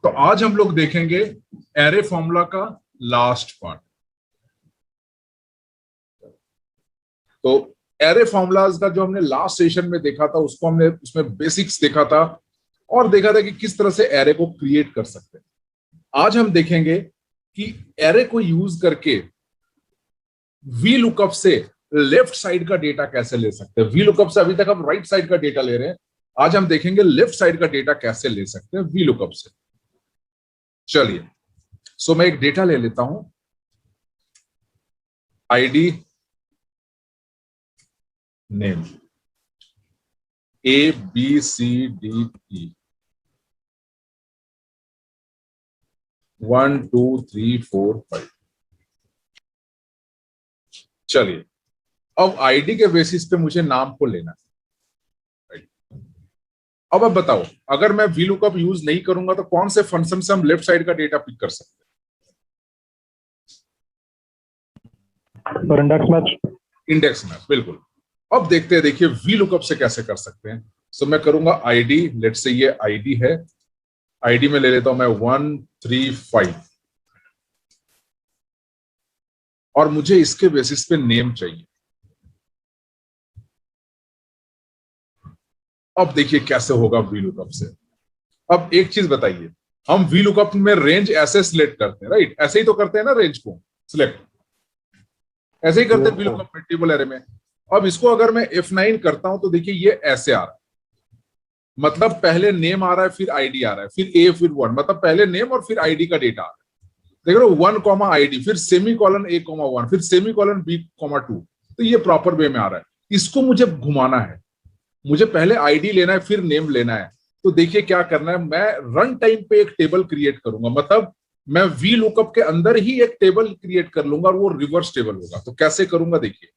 तो आज हम लोग देखेंगे एरे फॉर्मूला का लास्ट पार्ट। तो एरे फॉर्मूलाज का जो हमने लास्ट सेशन में देखा था उसको हमने उसमें बेसिक्स देखा था और देखा था कि किस तरह से एरे को क्रिएट कर सकते हैं। आज हम देखेंगे कि एरे को यूज करके वी लुकअप से लेफ्ट साइड का डेटा कैसे ले सकते हैं। वी लुकअप से अभी तक हम राइट साइड का डेटा ले रहे हैं, आज हम देखेंगे लेफ्ट साइड का डेटा कैसे ले सकते हैं वी लुकअप से। चलिए, सो मैं एक डेटा ले लेता हूं, ID name A B C D E 1 2 3 4 5। चलिए, अब आईडी के बेसिस पे मुझे नाम को लेना है। अब बताओ, अगर मैं वी लुकअप यूज नहीं करूंगा तो कौन से फंक्शन से हम लेफ्ट साइड का डेटा पिक कर सकते हैं? Index match. इंडेक्स मैच, बिल्कुल। अब देखते हैं, देखिए वी लुकअप से कैसे कर सकते हैं। सो मैं करूंगा आईडी, लेट्स से ये आईडी है, आईडी में ले लेता हूं मैं 135 और मुझे इसके बेसिस पे नेम चाहिए। अब देखिए कैसे होगा वी लुकअप से। अब एक चीज बताइए, हम वी लुकअप में रेंज ऐसे सिलेक्ट करते हैं, राइट? ऐसे ही तो करते हैं ना, रेंज को सिलेक्ट ऐसे ही करते हैं वी लुकअप में टेबल एरे में। अब इसको अगर मैं F9 करता हूं तो देखिए ये ऐसे आ रहा है, मतलब पहले नेम आ रहा है, फिर आईडी आ रहा है, फिर A फिर 1, मतलब पहले नेम और फिर आईडी का डेटा आ रहा है। देख रहे हो, 1 कॉमा आईडी, फिर सेमी कॉलन A,1, फिर सेमी कॉलन B,2। तो ये प्रॉपर वे में आ रहा है। इसको मुझे घुमाना है, मुझे पहले आईडी लेना है फिर नेम लेना है। तो देखिए क्या करना है, मैं रन टाइम पे एक टेबल क्रिएट करूंगा, मतलब मैं वी लुकअप के अंदर ही एक टेबल क्रिएट कर लूंगा और वो रिवर्स टेबल होगा। तो कैसे करूंगा देखिए,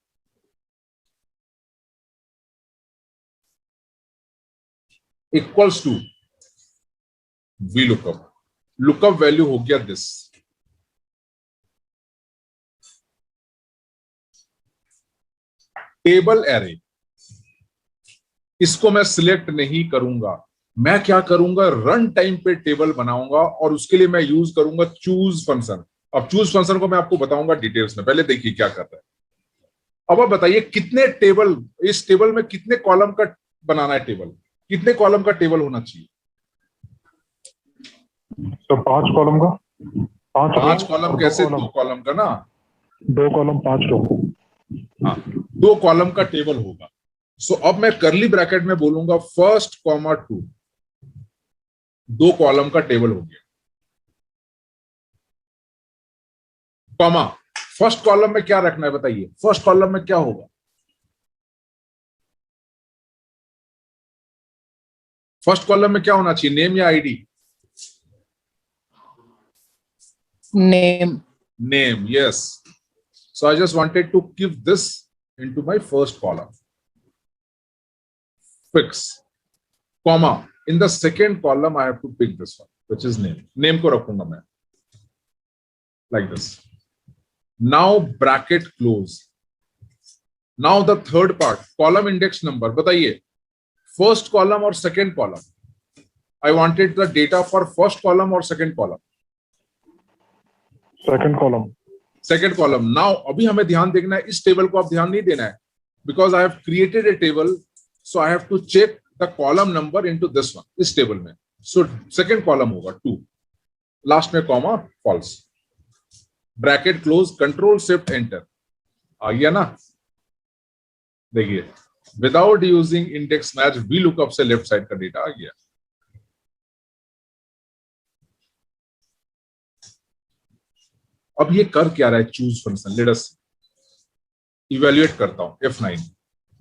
equals to V lookup, lookup value हो गया दिस, टेबल एरे। इसको मैं सिलेक्ट नहीं करूंगा, मैं क्या करूंगा, रन टाइम पे टेबल बनाऊंगा और उसके लिए मैं यूज करूंगा चूज फंक्शन। अब चूज फंक्शन को मैं आपको बताऊंगा डिटेल्स में, पहले देखिए क्या करता है। अब आप बताइए कितने टेबल, इस टेबल में कितने कॉलम का बनाना है टेबल, कितने कॉलम का टेबल होना चाहिए? तो 5 कॉलम का। 5 कॉलम कैसे? 2 कॉलम का ना, 2 कॉलम 5 रो। हाँ, 2 कॉलम का टेबल होगा। सो अब मैं करली ब्रैकेट में बोलूंगा 1 कॉमा 2, 2 कॉलम का टेबल हो गया, कॉमा। फर्स्ट कॉलम में क्या रखना है बताइए, फर्स्ट कॉलम में क्या होगा? फर्स्ट कॉलम में क्या होना चाहिए, नेम या ID? Name. Name, yes. So I just wanted to give this into my first column. Fix, comma. In the second column, I have to pick this one, which is name. Name को रखूंगा मैं, like this. Now bracket close. Now the third part, column index number. बताइए, first column और second column. I wanted the data for first column or second column. Second column. Now अभी हमें ध्यान देखना है, इस टेबल को आप ध्यान नहीं देना है, because I have created a table, so I have to check the column number into this one, इस टेबल में। सो सेकेंड कॉलम होगा 2, लास्ट में comma, false, bracket close, control shift enter. आ गया ना? देखिए, without using index match VLOOKUP से left side का डेटा आ गया। अब ये कर क्या रहा है choose function, let us evaluate करता हूं F9।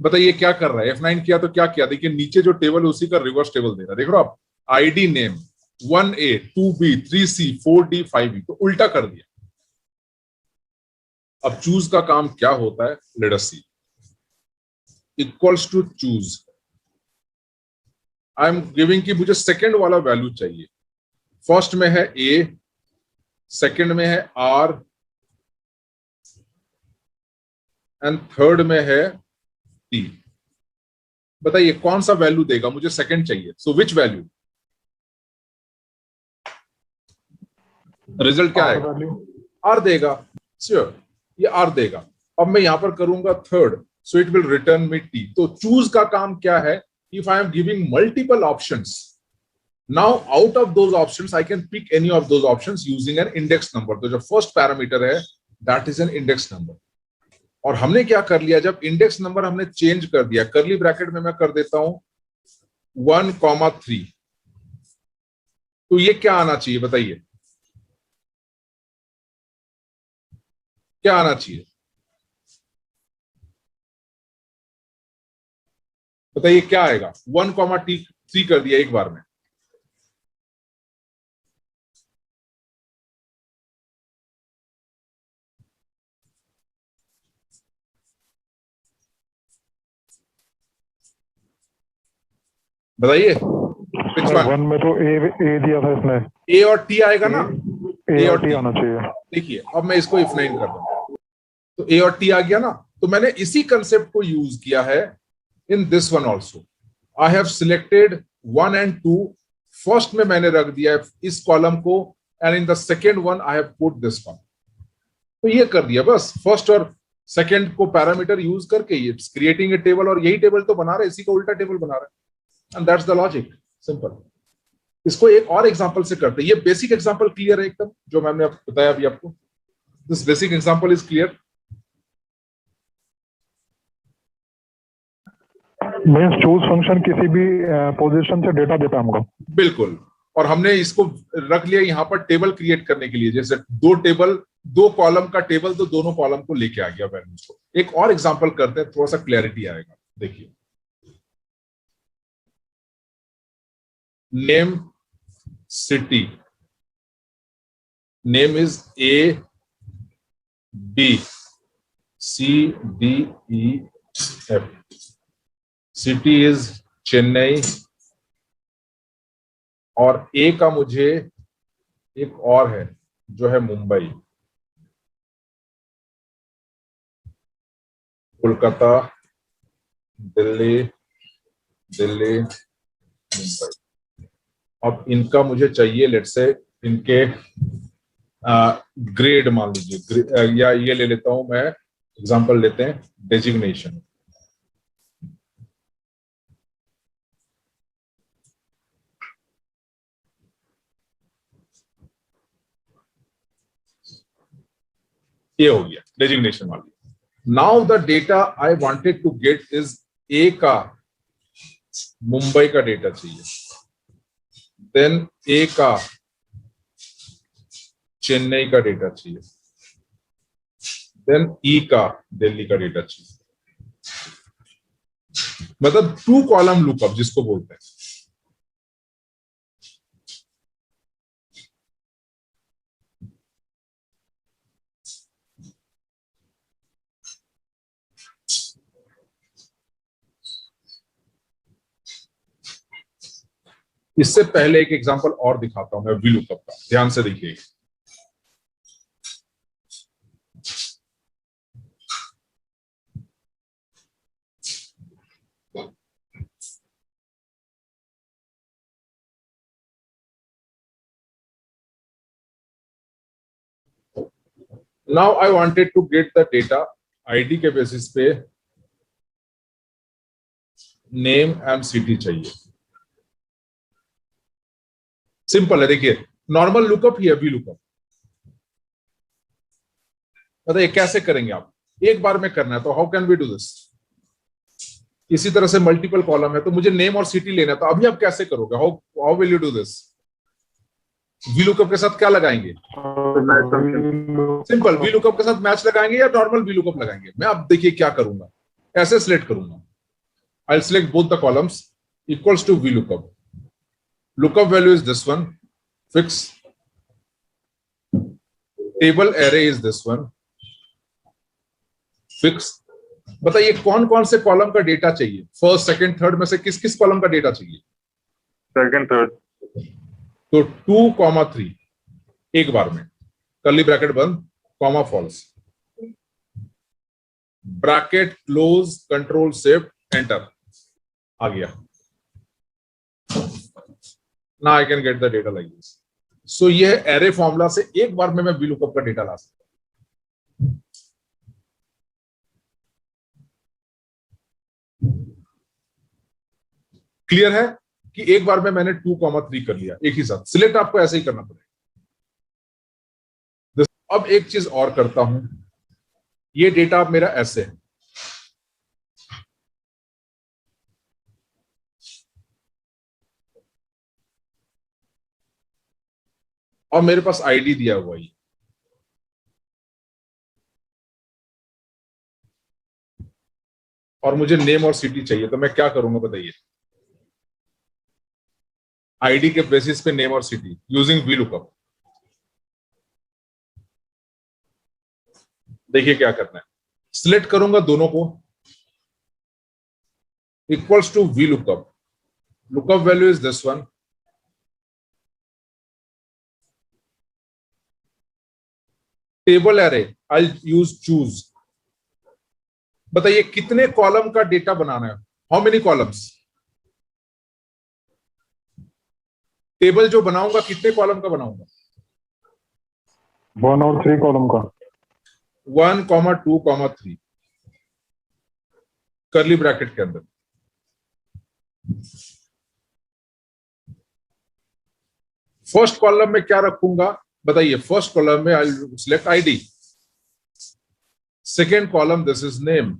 बताइए क्या कर रहा है, F9 किया तो क्या किया, देखिए नीचे जो टेबल है उसी का रिवर्स टेबल दे रहा है। देख रहे हो आप, ID name 1A 2B 3C 4D 5E, तो उल्टा कर दिया। अब चूज का काम क्या होता है, let us see. Equals to choose, I am giving कि मुझे सेकंड वाला वैल्यू चाहिए। फर्स्ट में है A, सेकंड में है R एंड थर्ड में है T। बताइए कौन सा वैल्यू देगा, मुझे सेकंड चाहिए। सो विच वैल्यू? रिजल्ट क्या आएगा? आर देगा, श्योर, ये आर देगा। अब मैं यहां पर करूंगा third, so it will return me T. तो चूज का काम क्या है? If I am giving multiple options, now out of those options I can pick any of those options using an index number. तो जो फर्स्ट पैरामीटर है that is an index number. और हमने क्या कर लिया, जब इंडेक्स नंबर हमने चेंज कर दिया, कर्ली ब्रैकेट में मैं कर देता हूं 1,3, तो ये क्या आना चाहिए बताइए? क्या आना चाहिए बताइए, क्या आएगा? 1,3 कर दिया एक बार में, बताइए। वन में तो ए दिया था इसने, ए और टी आएगा ना? ए और टी आना चाहिए। देखिए अब मैं इसको इफ नाइन कर दूं तो ए और टी आ गया ना। तो मैंने इसी कंसेप्ट को यूज किया है इन this one also. I have selected 1 and 2, first में मैंने रख दिया है इस कॉलम को, and in the second one I have put this one. तो ये कर दिया बस, फर्स्ट और सेकेंड को पैरामीटर यूज करके ये क्रिएटिंग ए टेबल, और यही टेबल तो बना रहा है, इसी का उल्टा टेबल बना रहा है, and that's the logic, simple. इसको एक और एग्जांपल से करते हैं। ये बेसिक एग्जांपल क्लियर है एकदम, जो मैंने बताया अभी आपको? This basic example is clear? Means choose function किसी भी पोजीशन से डेटा देता है हमको। बिल्कुल, और हमने इसको रख लिया यहाँ पर टेबल क्रिएट करने के लिए, जैसे दो कॉलम का टेबल, तो दोनों कॉलम को लेके आ गया वैल्यूज को। एक और एग्जांपल करते हैं, थोड़ा सा क्लैरिटी आएगा। देखिए, name city, name is A B C D E F, city is Chennai, और ए का मुझे एक और है जो है मुंबई, कोलकाता, दिल्ली, मुंबई। अब इनका मुझे चाहिए, लेट्स से इनके ग्रेड मान लीजिए, या ये ले लेता हूं मैं एग्जांपल, लेते हैं डेजिग्नेशन। ये हो गया डेजिग्नेशन वाली। Now the data I wanted to get is A का मुंबई का डेटा चाहिए, देन ए का चेन्नई का डेटा चाहिए, देन ई का दिल्ली का डेटा चाहिए। मतलब 2 कॉलम लुकअप जिसको बोलते हैं। इससे पहले एक एग्जांपल और दिखाता हूं मैं वी लुकअप का, ध्यान से देखिए। Now I wanted to get the data ID के बेसिस पे, नेम एंड सिटी चाहिए। सिंपल है, देखिए नॉर्मल लुकअप ही है वी लुकअप। बताइए कैसे करेंगे आप? एक बार में करना है तो how can we do this? इसी तरह से मल्टीपल कॉलम है तो मुझे नेम और सिटी लेना है, तो अभी आप कैसे करोगे? How will you do this? V lookup के साथ क्या लगाएंगे? सिंपल वी लुकअप के साथ मैच लगाएंगे या नॉर्मल वी लुकअप लगाएंगे? मैं अब देखिए क्या करूंगा, ऐसे सिलेक्ट करूंगा। I select both the columns equals to V lookup. Lookup value is this one, fix. Table array is this one, fix. बताइए कौन कौन से कॉलम का डेटा चाहिए? फर्स्ट, सेकंड, थर्ड में से किस किस कॉलम का डेटा चाहिए? Second, third. तो 2,3 एक बार में, कर्ली ब्रैकेट बंद, comma false, bracket close, control shift enter, आ गया। Now I can get the data like this. सो ये एरे फॉर्मूला से एक बार में मैं VLOOKUP का डेटा ला सकता हूं। क्लियर है कि एक बार में मैंने 2,3 कर लिया एक ही साथ। सिलेक्ट आपको ऐसे ही करना पड़ेगा। अब एक चीज और करता हूं, ये डेटा अब मेरा ऐसे है, और मेरे पास आईडी दिया हुआ है, और मुझे नेम और सिटी चाहिए, तो मैं क्या करूंगा बताइए? आईडी के बेसिस पे नेम और सिटी यूजिंग VLOOKUP। देखिए क्या करना है, सिलेक्ट करूंगा दोनों को, equals to VLOOKUP, lookup value is this one, table array I use choose. बताइए कितने कॉलम का डेटा बनाना है, हाउ मेनी कॉलम्स? टेबल जो बनाऊंगा कितने कॉलम का बनाऊंगा? 1 और 3 कॉलम का। 1, 2, 3 कर्ली ब्रैकेट के अंदर। फर्स्ट कॉलम में क्या रखूंगा बताइए? फर्स्ट कॉलम में आई select ID, second column this is name,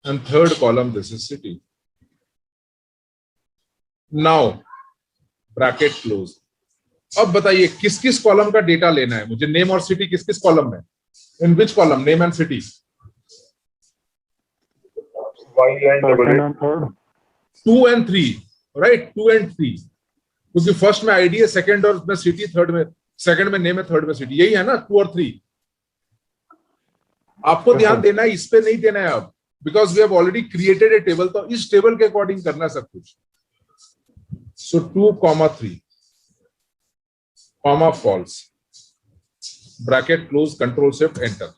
and third column this is city. Now bracket close. अब बताइए किस किस कॉलम का डेटा लेना है मुझे? नेम और सिटी किस किस कॉलम में? In which column? Name and city. Second and third. 2 and 3, right? 2 and 3, क्योंकि फर्स्ट में आईडी है, सेकंड और में सिटी, थर्ड में, सेकंड में नेम है, थर्ड में सिटी, यही है ना 2 और 3। आपको ध्यान देना है, इस पे नहीं देना है अब, because we have already created a table, तो इस टेबल के अकॉर्डिंग करना है सब कुछ। So 2, 3 comma false, bracket close, control shift enter.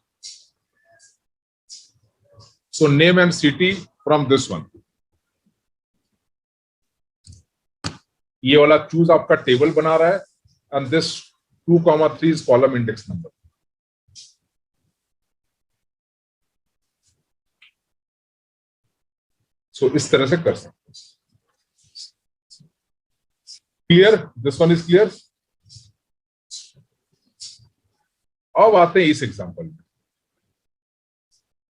So name and city from this one. ये वाला चूज आपका टेबल बना रहा है, and this 2, 3 is column index number. So इस तरह से कर सकते हैं। Clear? This one is clear. अब आते हैं इस एग्जांपल में।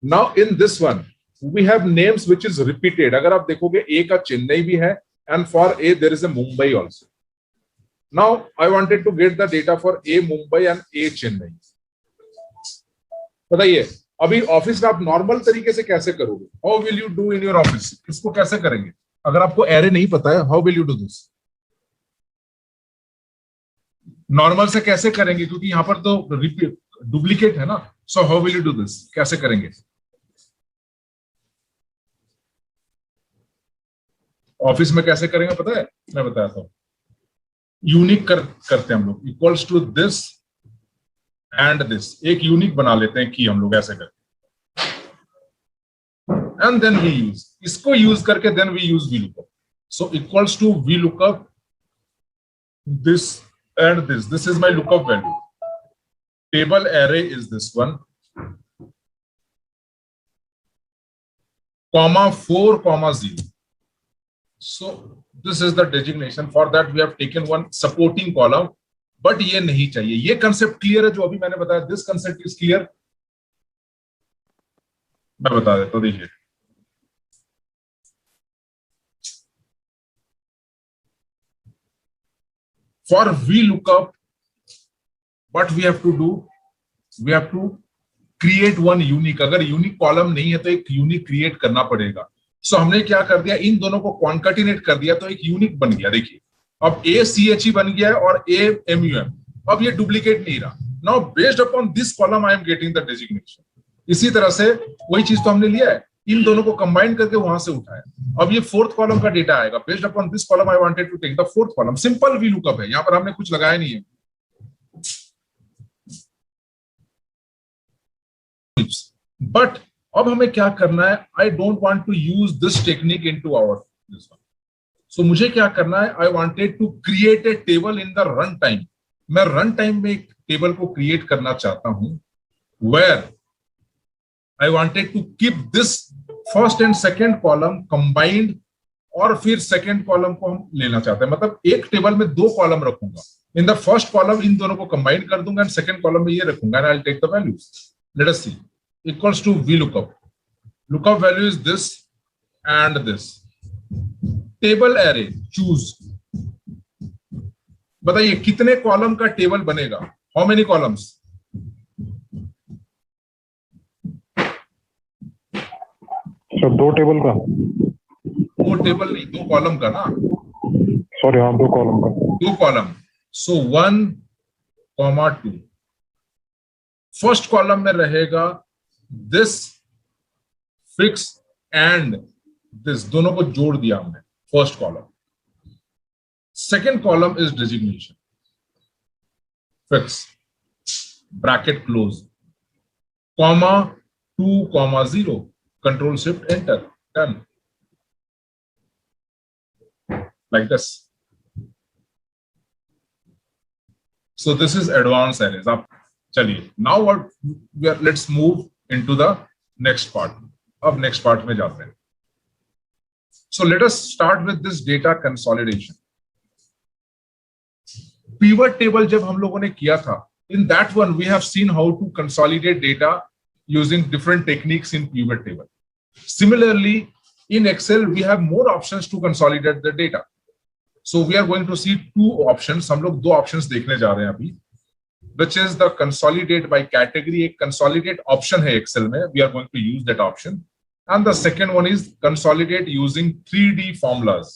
Now in this one we have names which is repeated. अगर आप देखोगे ए का चेन्नई भी है, and for A there is a Mumbai also. Now I wanted to get the data for A Mumbai and A Chennai. बताइए अभी office में आप नॉर्मल तरीके से कैसे करोगे? How will you do in your office? इसको कैसे करेंगे? अगर आपको एरे नहीं पता है, how will you do this? Normal से कैसे करेंगे? क्योंकि यहां पर तो डुप्लीकेट है ना। So how will you do this? कैसे करेंगे? ऑफिस में कैसे करेंगे पता है? मैं बताता हूं। यूनिक करते हैं हम लोग, equals to this and this, एक यूनिक बना लेते हैं कि हम लोग ऐसे करते, एंड देन वी यूज, इसको यूज करके then we use VLOOKUP। So equals to VLOOKUP this and this is my lookup value, table array is this one, comma 4, 0. So this is the designation. For that we have taken one supporting column, but ये नहीं चाहिए। ये concept clear है जो अभी मैंने बताया? This concept is clear. मैं बता देता हूं, देखिए for VLOOKUP what we have to do, we have to create one unique। अगर यूनिक कॉलम नहीं है तो एक यूनिक क्रिएट करना पड़ेगा। सो हमने क्या कर दिया, इन दोनों को कॉन्कैटिनेट कर दिया तो एक यूनिक बन गया। देखिए अब ACHE बन गया है और AMUM, अब ये डुप्लीकेट नहीं रहा। Now based upon this column I am getting the designation. इसी तरह से वही चीज तो हमने लिया है, इन दोनों को कंबाइन करके वहां से उठाया। अब ये फोर्थ कॉलम का डेटा आएगा, based upon this column I wanted to take the fourth column. Simple VLOOKUP है, यहां पर हमने कुछ लगाया नहीं है। बट अब हमें क्या करना है, I don't want to use this technique into our this one. So मुझे क्या करना है, I wanted to create a table in the run time. मैं रन टाइम में एक टेबल को क्रिएट करना चाहता हूं, where I wanted to keep this first and second column combined, और फिर सेकेंड कॉलम को हम लेना चाहते हैं, मतलब एक टेबल में दो कॉलम रखूंगा। In the first column in दोनों को कंबाइन कर दूंगा एंड सेकेंड कॉलम में ये रखूंगा and I will take the values. Let us see, equals to V lookup. Lookup value is this and this. Table array choose, बताइए कितने column का टेबल बनेगा, how many columns? Sir 2 table का। 2 table नहीं, 2 column का ना। Sorry हाँ 2 column का। 2 कॉलम, सो 1, 2। फर्स्ट कॉलम में रहेगा दिस फिक्स एंड दिस, दोनों को जोड़ दिया हमने first column. Second column is designation, fix, bracket close, comma 2, 0, control shift enter, done, like this. So this is advanced arrays. अब चलिए, now what we are, let's move into the next part. अब next part में जाते हैं. So let us start with this data consolidation. Pivot table जब हम लोगों ने किया था, in that one we have seen how to consolidate data using different techniques in pivot table. Similarly, in Excel we have more options to consolidate the data. So we are going to see 2 options. हम लोग 2 options देखने जा रहे हैं अभी, which is the consolidate by category. एक consolidate option है Excel में, we are going to use that option. And the second one is consolidate using 3D formulas.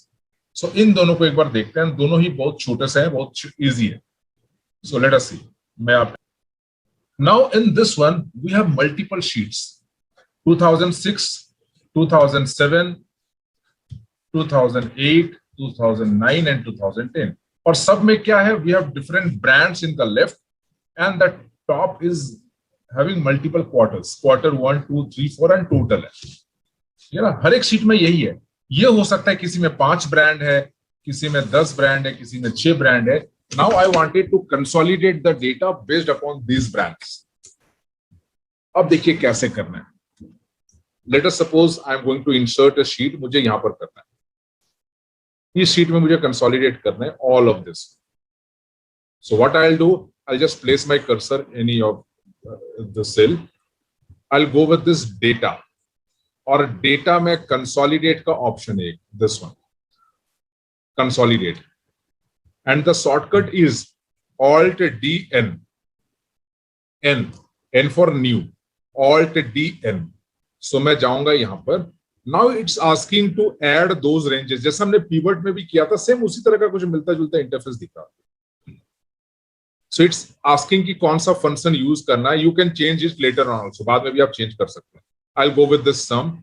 So इन दोनों को एक बार देखते हैं, दोनों ही बहुत छोटे से हैं, बहुत easy है. So let us see. Now in this one we have multiple sheets. 2006, 2007, 2008, 2009 and 2010. और सब में क्या है, we have different brands in the left and the top is having multiple quarters, quarter 1, 2, 3, 4 and total है, ये ना हर एक शीट में यही है। ये हो सकता है किसी में 5 ब्रांड है, किसी में 10 ब्रांड है, किसी में 6 ब्रांड है। Now I wanted to consolidate the data based upon these brands. अब देखिए कैसे करना है। Let us suppose I am going to insert a sheet, मुझे यहां पर करना है, इस शीट में मुझे कंसोलिडेट करना है all of this. So what I'll do, I'll just place my cursor any of the cell. I'll go with this data, और डेटा में कंसोलिडेट का ऑप्शन है this one, consolidate, and the shortcut is Alt DN, N for new, Alt DN. So मैं जाऊंगा यहां पर। Now it's asking to add those ranges, जैसे हमने pivot में भी किया था, सेम उसी तरह का कुछ मिलता जुलता इंटरफेस दिख रहा है। So it's asking कि कौन सा फंक्शन यूज करना है। You can change it later on also, बाद में भी आप चेंज कर सकते हैं। I'll go with this sum.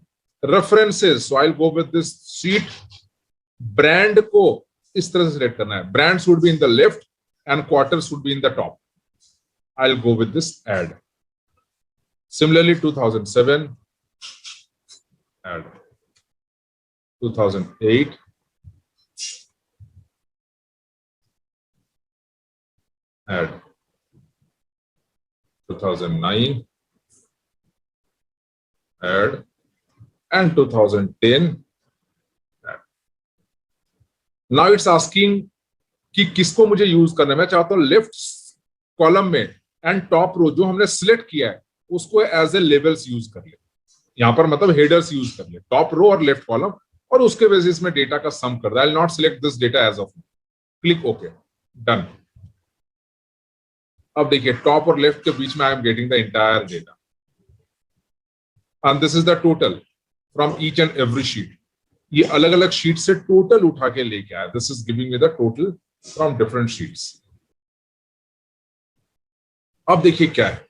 References, so I'll go with this sheet. Brand को इस तरह से सेलेक्ट करना है, brands would be in the left and quarters would be in the top. I'll go with this add. Similarly 2007, add 2008, add 2009, add, and 2010, add. Now it's asking कि किसको मुझे use करना है। मैं चाहता हूं लेफ्ट कॉलम में एंड टॉप रो जो हमने सिलेक्ट किया है उसको एज ए लेवल्स यूज कर ले, यहां पर मतलब हेडर्स यूज कर ले, टॉप रो और लेफ्ट कॉलम, और उसके बेसिस में डेटा का सम कर रहा है। I will not select this data as of now, click okay, done. अब देखिए टॉप और लेफ्ट के बीच में I am getting the entire data and this is the total from each and every sheet. ये अलग अलग शीट से टोटल उठा के लेके आया, this is giving me the total from different sheets. अब देखिए क्या है,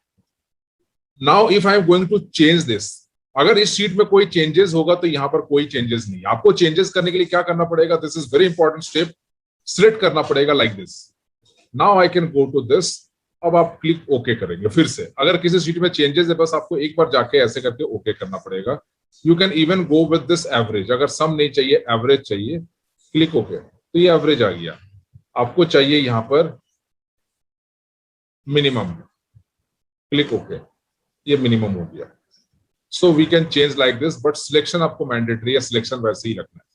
now if I am going to change this, अगर इस शीट में कोई चेंजेस होगा तो यहां पर कोई चेंजेस नहीं। आपको चेंजेस करने के लिए क्या करना पड़ेगा, this is very important step, select करना पड़ेगा like this. Now I can go to this, अब आप क्लिक ओके करेंगे फिर से। अगर किसी शीट में चेंजेस है बस आपको एक बार जाके ऐसे करके ओके करना पड़ेगा। You can even go with this average, अगर सम नहीं चाहिए एवरेज चाहिए क्लिक ओके, तो ये एवरेज आ गया। आपको चाहिए यहां पर मिनिमम, क्लिक ओके, ये मिनिमम हो गया। So we can change like this, but selection आपको मैंडेटरी है, सिलेक्शन वैसे ही रखना है।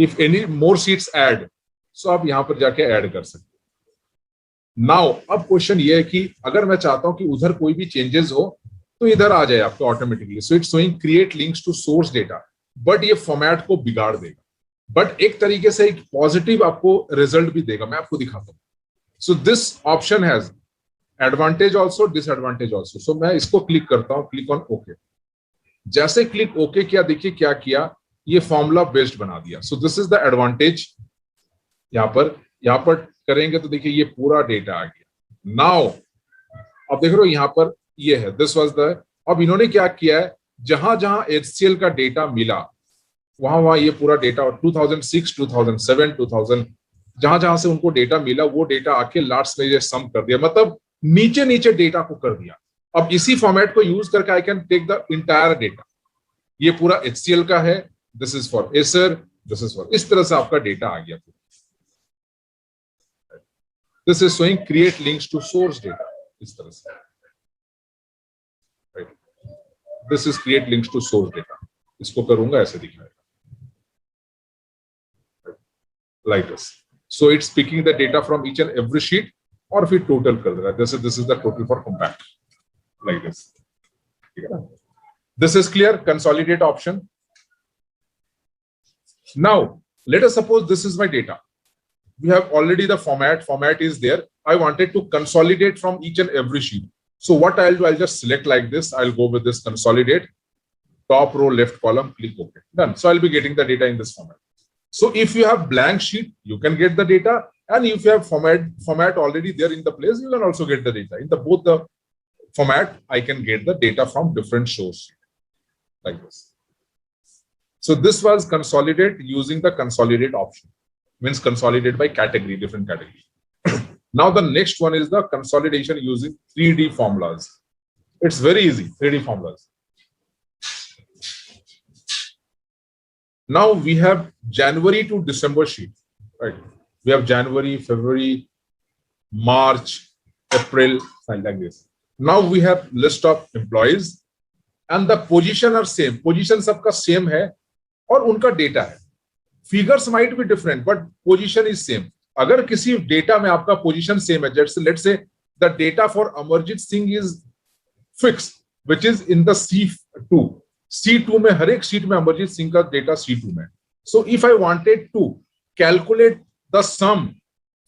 If any more sheets add, so आप यहां पर जाके ऐड कर सकते हो। नाउ अब क्वेश्चन ये है कि अगर मैं चाहता हूं कि उधर कोई भी चेंजेस हो तो इधर आ जाए आपको automatically. So it's showing create links to source data, but ये फॉर्मेट को बिगाड़ देगा, बट एक तरीके से एक पॉजिटिव आपको रिजल्ट भी देगा। मैं आपको दिखाता हूं। So this option has advantage also, disadvantage also. So मैं इसको क्लिक करता हूं, क्लिक ऑन ओके। जैसे क्लिक ओके किया, देखिए क्या किया, ये फॉर्मूला बेस्ड बना दिया। So this is the advantage. यहां पर करेंगे तो देखिए ये पूरा डेटा आ गया। नाउ अब देख रहे हो यहां पर ये है, दिस वाज द। अब इन्होंने क्या किया है, जहां जहां HCL का डेटा मिला वहां वहां ये पूरा डेटा, 2006, 2007, 2000 जहां जहां से उनको डेटा मिला वो डेटा आके लास्ट में ये सम कर दिया, मतलब नीचे नीचे डेटा को कर दिया। अब इसी फॉर्मेट को यूज करके I can take the entire data. ये पूरा HCL का है, this is for Acer, this is for, इस तरह से आपका डेटा आ गया। This is showing create links to source data, इस तरह से। This is create links to source data. इसको करूंगा ऐसे दिखाएगा, like this. So it's picking the data from each and every sheet और फिर टोटल कर देगा। this is the total for compact, like this. ठीक है ना? This is clear. Consolidate option. Now let us suppose this is my data. We have already the format is there. I wanted to consolidate from each and every sheet. So what I'll do, I'll just select like this. I'll go with this consolidate, top row, left column, click OK. Done. So I'll be getting the data in this format. So if you have blank sheet, you can get the data, and if you have format already there in the place, you can also get the data. In the both the format, I can get the data from different source, like this. So this was consolidate using the consolidate option, means consolidate by category, different category. Now the next one is the consolidation using 3D formulas. It's very easy, 3D formulas. Now we have January to December sheet, right? We have January, February, March, April, like this. Now we have list of employees and the position are same. Position सबका same है और उनका data है. Figures might be different, but position is same. अगर किसी data में आपका position same है, जैसे let's say the data for Amarjit Singh is fixed, which is in the C2. C2 में हर एक शीट में अमरजीत सिंह का डेटा C2 में. So if I wanted to calculate the sum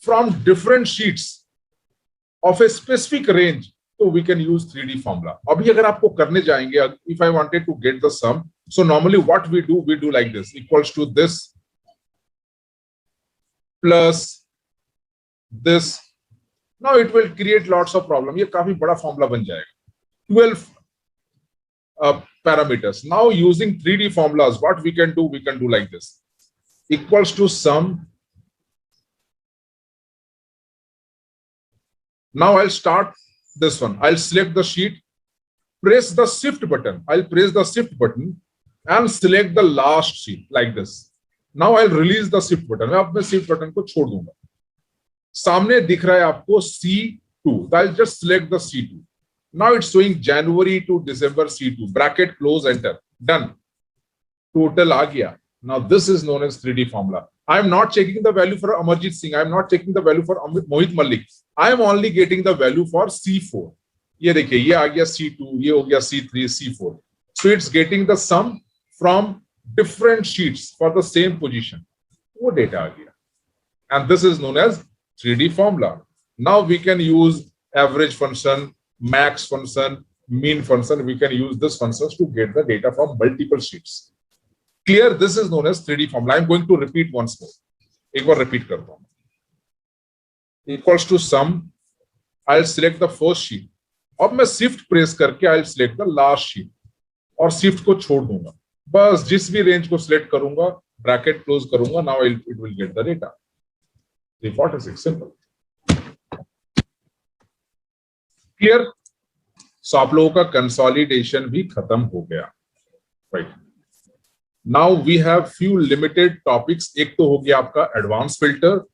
from different sheets of a specific range, so we can use 3D formula. अभी अगर आपको करने जाएंगे, if I wanted to get the sum, so normally what we do like this, equals to this plus this. Now it will create lots of problem. ये काफी बड़ा formula बन जाएगा. 12 parameters. Now using 3D formulas, what we can do like this, equals to sum. Now I'll start this one. I'll select the sheet, press the shift button. I'll press the shift button and select the last sheet like this. Now I'll release the shift button. मैं अपने shift button को छोड़ दूंगा. सामने दिख रहा है आपको C2. I'll just select the C2. Now it's showing January to December C2. Bracket, close, enter. Done. Total आ गया. Now this is known as 3D formula. I am not checking the value for Amarjit Singh. I am not checking the value for Mohit Malik. I am only getting the value for C4. ये देखिए, ये आ गया C2, ये हो गया C3, C4. So it's getting the sum from different sheets for the same position. वो data आ गया. And this is known as 3D formula. Now we can use average function, max function, mean function. We can use this functions to get the data from multiple sheets. Clear? This is known as 3D formula. I am going to repeat once more. एक बार repeat करता हूँ. Equals to sum. I'll select the first sheet. अब मैं shift press करके I'll select the last sheet और shift को छोड़ दूंगा. बस जिस भी range को select करूंगा, bracket close करूंगा. Now it will get the data. 346, simple. Clear? So आप लोगों का कंसोलिडेशन भी खत्म हो गया, right? Now we have few limited topics. एक तो हो गया आपका advance filter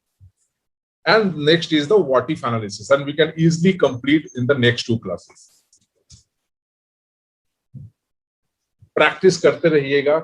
and next is the what if analysis, and we can easily complete in the next 2 classes. Practice करते रहिएगा.